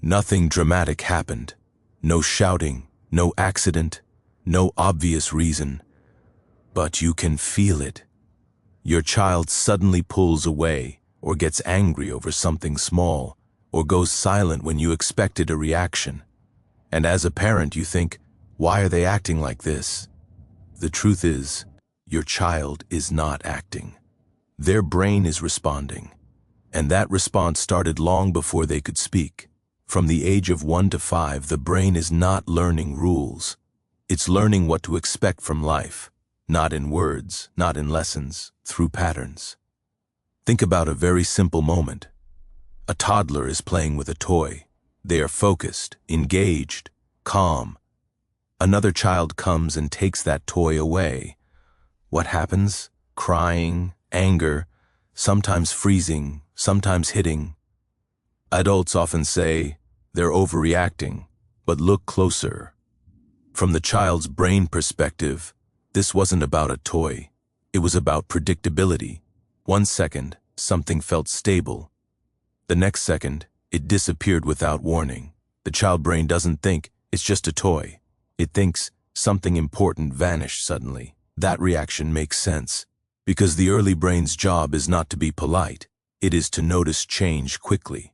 Nothing dramatic happened. No shouting, no accident, no obvious reason. But you can feel it. Your child suddenly pulls away, or gets angry over something small, or goes silent when you expected a reaction. And as a parent, you think, why are they acting like this? The truth is, your child is not acting. Their brain is responding. And that response started long before they could speak. From the age of 1 to 5, the brain is not learning rules. It's learning what to expect from life, not in words, not in lessons, through patterns. Think about a very simple moment. A toddler is playing with a toy. They are focused, engaged, calm. Another child comes and takes that toy away. What happens? Crying, anger, sometimes freezing, sometimes hitting. Adults often say, they're overreacting, but look closer. From the child's brain perspective, this wasn't about a toy. It was about predictability. 1 second, something felt stable. The next second, it disappeared without warning. The child brain doesn't think, it's just a toy. It thinks something important vanished suddenly. That reaction makes sense, because the early brain's job is not to be polite. It is to notice change quickly.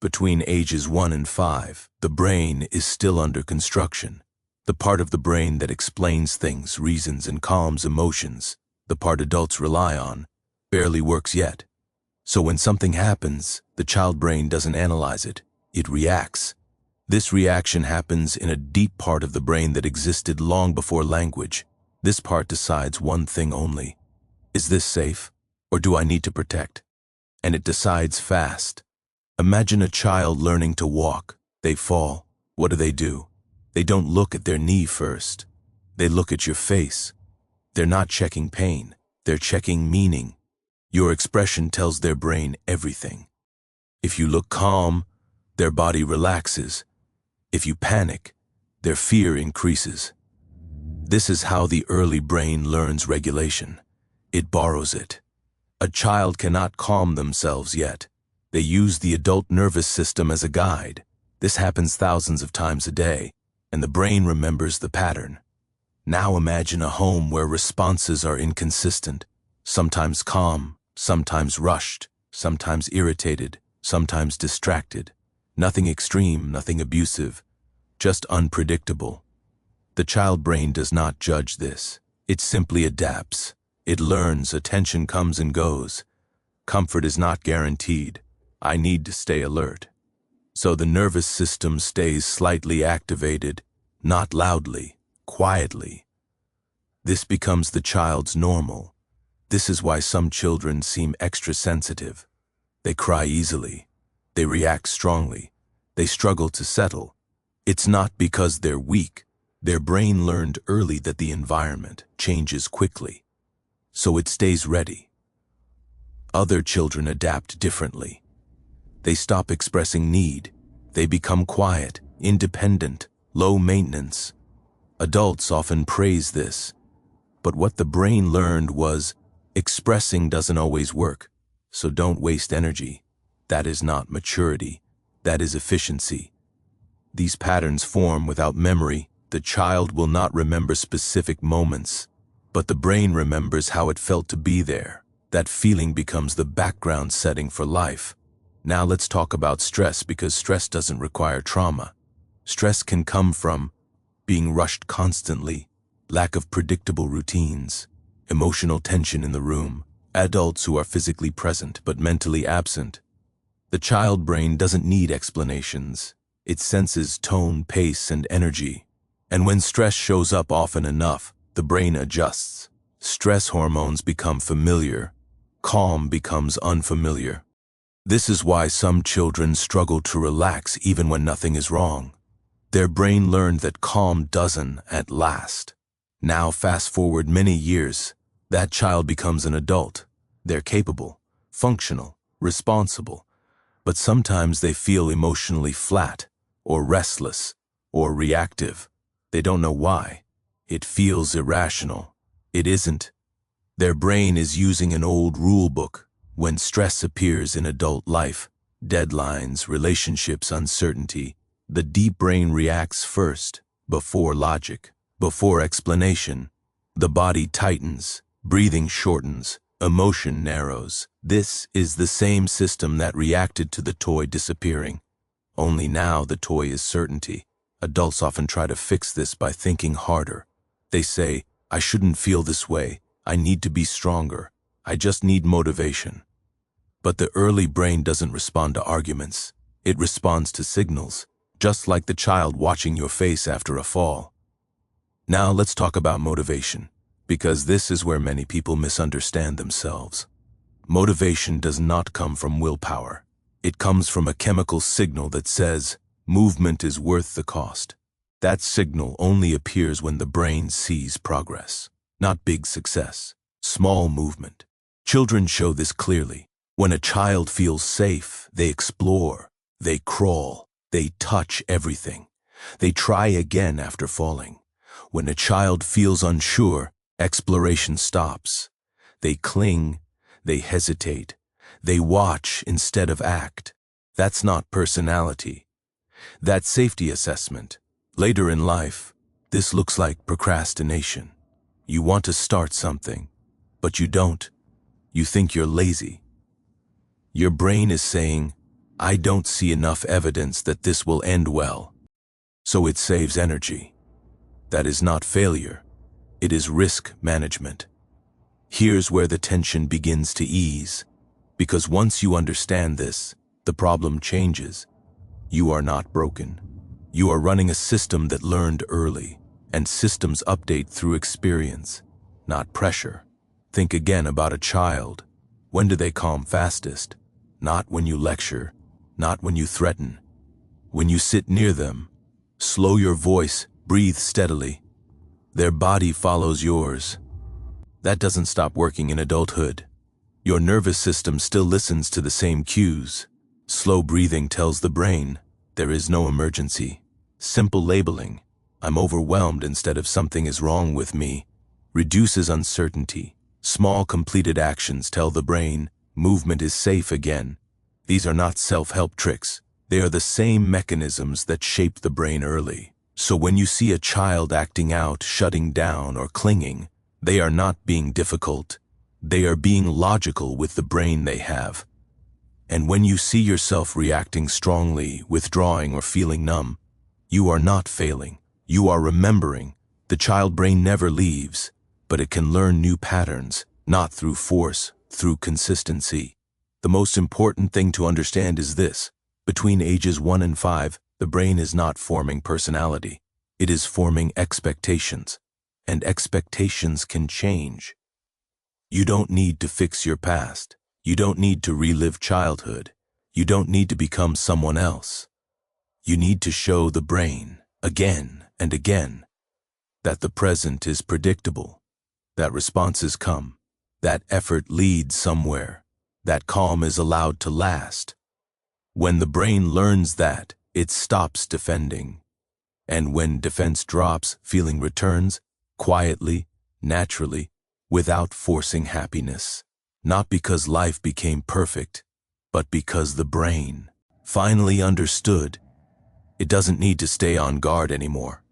Between ages 1 and 5, the brain is still under construction. The part of the brain that explains things, reasons, and calms emotions, the part adults rely on, barely works yet. So when something happens, the child brain doesn't analyze it, it reacts. This reaction happens in a deep part of the brain that existed long before language. This part decides one thing only. Is this safe, or do I need to protect? And it decides fast. Imagine a child learning to walk. They fall. What do? They don't look at their knee first. They look at your face. They're not checking pain. They're checking meaning. Your expression tells their brain everything. If you look calm, their body relaxes. If you panic, their fear increases. This is how the early brain learns regulation. It borrows it. A child cannot calm themselves yet. They use the adult nervous system as a guide. This happens thousands of times a day, and the brain remembers the pattern. Now imagine a home where responses are inconsistent, sometimes calm, sometimes rushed, sometimes irritated, sometimes distracted. Nothing extreme, nothing abusive, just unpredictable. The child brain does not judge this. It simply adapts. It learns, attention comes and goes. Comfort is not guaranteed. I need to stay alert. So the nervous system stays slightly activated, not loudly, quietly. This becomes the child's normal. This is why some children seem extra sensitive. They cry easily. They react strongly. They struggle to settle. It's not because they're weak. Their brain learned early that the environment changes quickly, so it stays ready. Other children adapt differently. They stop expressing need. They become quiet, independent, low maintenance. Adults often praise this. But what the brain learned was, expressing doesn't always work, so don't waste energy. That is not maturity. That is efficiency. These patterns form without memory. The child will not remember specific moments, but the brain remembers how it felt to be there. That feeling becomes the background setting for life. Now let's talk about stress, because stress doesn't require trauma. Stress can come from being rushed constantly, lack of predictable routines, emotional tension in the room, adults who are physically present but mentally absent. The child brain doesn't need explanations. It senses tone, pace, and energy. And when stress shows up often enough, the brain adjusts. Stress hormones become familiar. Calm becomes unfamiliar. This is why some children struggle to relax even when nothing is wrong. Their brain learned that calm doesn't at last. Now fast forward many years, that child becomes an adult. They're capable, functional, responsible, but sometimes they feel emotionally flat, or restless, or reactive. They don't know why. It feels irrational. It isn't. Their brain is using an old rule book. When stress appears in adult life, deadlines, relationships, uncertainty, the deep brain reacts first, before logic, before explanation. The body tightens, breathing shortens, emotion narrows. This is the same system that reacted to the toy disappearing. Only now the toy is certainty. Adults often try to fix this by thinking harder. They say, I shouldn't feel this way. I need to be stronger. I just need motivation. But the early brain doesn't respond to arguments. It responds to signals, just like the child watching your face after a fall. Now let's talk about motivation, because this is where many people misunderstand themselves. Motivation does not come from willpower. It comes from a chemical signal that says, movement is worth the cost. That signal only appears when the brain sees progress, not big success, small movement. Children show this clearly. When a child feels safe, they explore, they crawl, they touch everything. They try again after falling. When a child feels unsure, exploration stops. They cling, they hesitate, they watch instead of act. That's not personality. That's safety assessment. Later in life, this looks like procrastination. You want to start something, but you don't. You think you're lazy. Your brain is saying, I don't see enough evidence that this will end well. So it saves energy. That is not failure. It is risk management. Here's where the tension begins to ease. Because once you understand this, the problem changes. You are not broken. You are running a system that learned early, and systems update through experience, not pressure. Think again about a child. When do they calm fastest? Not when you lecture, not when you threaten. When you sit near them, slow your voice, breathe steadily. Their body follows yours. That doesn't stop working in adulthood. Your nervous system still listens to the same cues. Slow breathing tells the brain, there is no emergency. Simple labeling, I'm overwhelmed instead of something is wrong with me, reduces uncertainty. Small completed actions tell the brain, movement is safe again. These are not self-help tricks. They are the same mechanisms that shape the brain early. So when you see a child acting out, shutting down, or clinging, they are not being difficult. They are being logical with the brain they have. And when you see yourself reacting strongly, withdrawing, or feeling numb, you are not failing. You are remembering. The child brain never leaves, but it can learn new patterns, not through force, through consistency. The most important thing to understand is this. Between ages 1 and 5, the brain is not forming personality. It is forming expectations, and expectations can change. You don't need to fix your past. You don't need to relive childhood. You don't need to become someone else. You need to show the brain, again and again, that the present is predictable, that responses come, that effort leads somewhere, that calm is allowed to last. When the brain learns that, it stops defending. And when defense drops, feeling returns, quietly, naturally, without forcing happiness. Not because life became perfect, but because the brain finally understood. It doesn't need to stay on guard anymore.